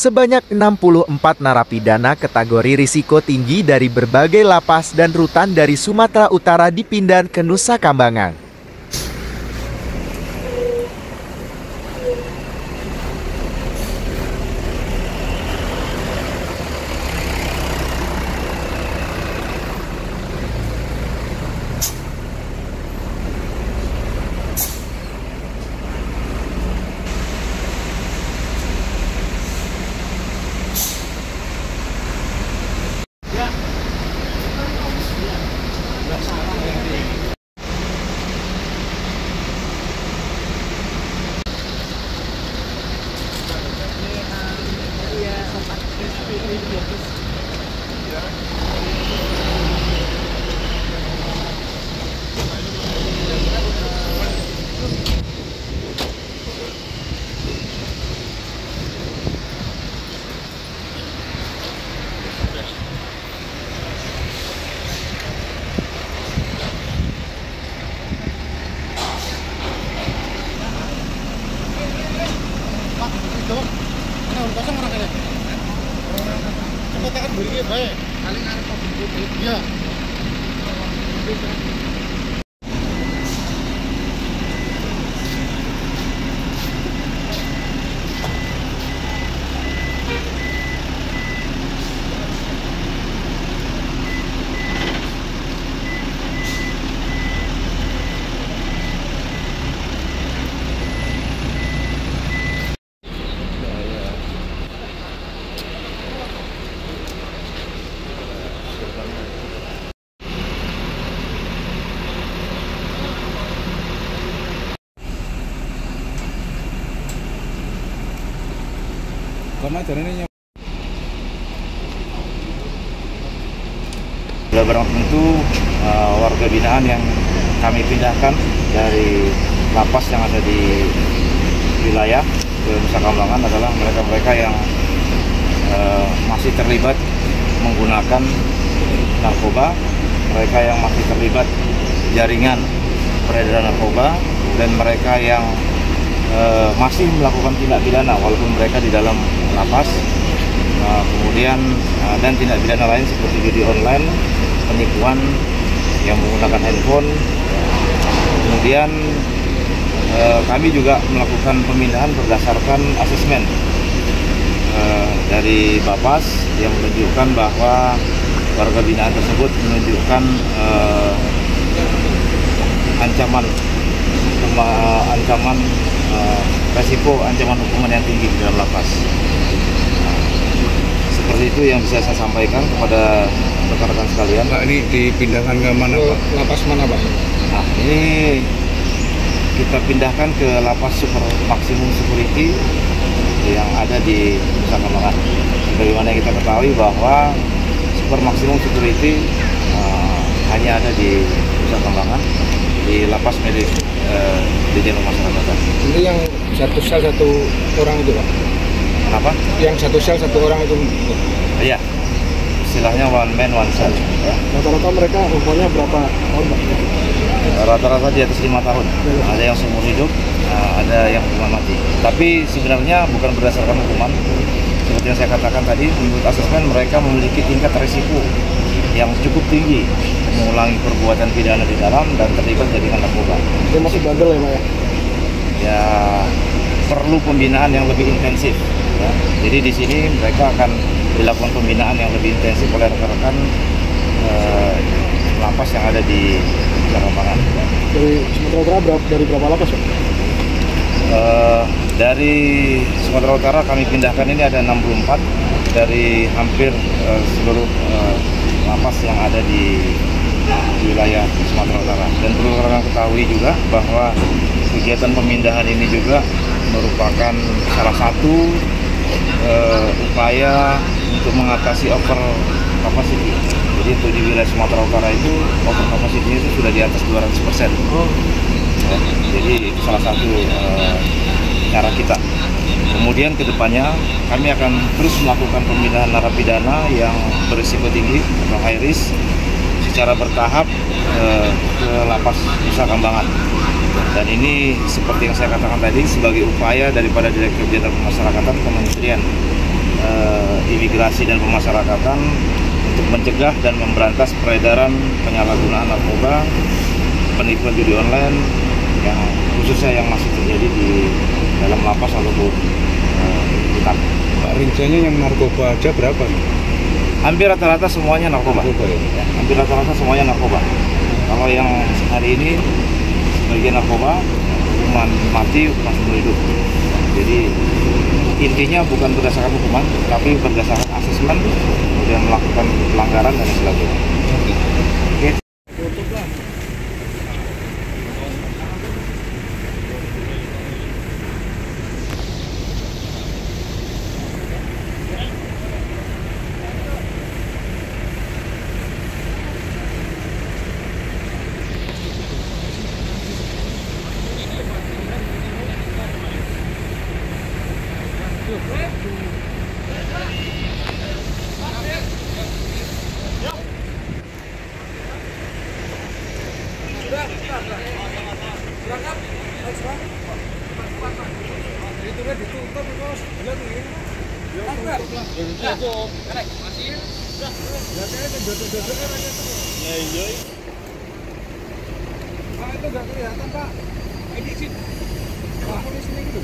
sebanyak 64 narapidana kategori risiko tinggi dari berbagai lapas dan rutan dari Sumatera Utara dipindah ke Nusa Kambangan. Ya. Barang tentu warga binaan yang kami pindahkan dari lapas yang ada di wilayah ke Nusa Kambangan adalah mereka-mereka yang masih terlibat menggunakan narkoba, mereka yang masih terlibat jaringan peredaran narkoba, dan mereka yang masih melakukan tindak pidana walaupun mereka di dalam lapas. Kemudian dan tindak pidana lain seperti judi online, penipuan yang menggunakan handphone. Kemudian kami juga melakukan pemindahan berdasarkan asesmen dari Bapas yang menunjukkan bahwa warga binaan tersebut menunjukkan ancaman resiko ancaman hukuman yang tinggi di dalam lapas. Seperti itu yang bisa saya sampaikan kepada rekan-rekan sekalian. Pak, ini dipindahkan ke mana, Pak? Lapas mana, Pak? Nah, ini kita pindahkan ke lapas super maksimum security yang ada di Nusa Kambangan. Bagaimana kita ketahui bahwa super maksimum security hanya ada di Nusa Kambangan, di lapas milik Dirjen Pemasyarakatan. Ini yang satu sel satu orang itu, Pak? Kenapa? Yang satu sel satu orang itu? Iya, istilahnya one man one cell. Ya. Rata-rata mereka umurnya berapa tahun, Pak? Rata-rata di atas 5 tahun. Ada yang seumur hidup, ada yang hukuman mati. Tapi sebenarnya bukan berdasarkan hukuman. Seperti yang saya katakan tadi, menurut asesmen mereka memiliki tingkat risiko yang cukup tinggi mengulangi perbuatan pidana di dalam dan terlibat jaringan narkoba. Dia masih bandel ya, Pak ya? Ya, perlu pembinaan yang lebih intensif. Ya. Jadi di sini mereka akan dilakukan pembinaan yang lebih intensif oleh rekan-rekan lapas yang ada di Nusa Kambangan. Dari Sumatera Utara dari berapa lapas, Pak? Dari Sumatera Utara kami pindahkan ini ada 64 dari hampir seluruh lapas yang ada di wilayah Sumatera Utara. Dan perlu rekan ketahui juga bahwa kegiatan pemindahan ini juga merupakan salah satu upaya untuk mengatasi over capacity. Jadi untuk di wilayah Sumatera Utara itu over capacity itu sudah di atas 200%. Ya, jadi itu salah satu cara kita. Kemudian kedepannya kami akan terus melakukan pemindahan narapidana yang berisiko tinggi atau high risk secara bertahap ke lapas Nusa Kambangan. Dan ini seperti yang saya katakan tadi sebagai upaya daripada Direktur Jenderal Pemasyarakatan Kementerian imigrasi dan pemasyarakatan untuk mencegah dan memberantas peredaran penyalahgunaan narkoba, penipuan judi online yang khususnya yang masih terjadi di dalam lapas ataupun rutan. Pak, rinciannya yang narkoba aja berapa nih? Hampir rata-rata semuanya narkoba. Ya? Hampir rata-rata semuanya narkoba. Kalau yang hari ini sebagian narkoba, hukuman mati, hukuman seumur hidup. Jadi intinya bukan berdasarkan hukuman, tapi berdasarkan asesmen, kemudian melakukan pelanggaran dan sebagainya. Oke. Itu nggak kelihatan Pak. Ini sih. Pak, ini sini gitu.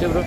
Bro.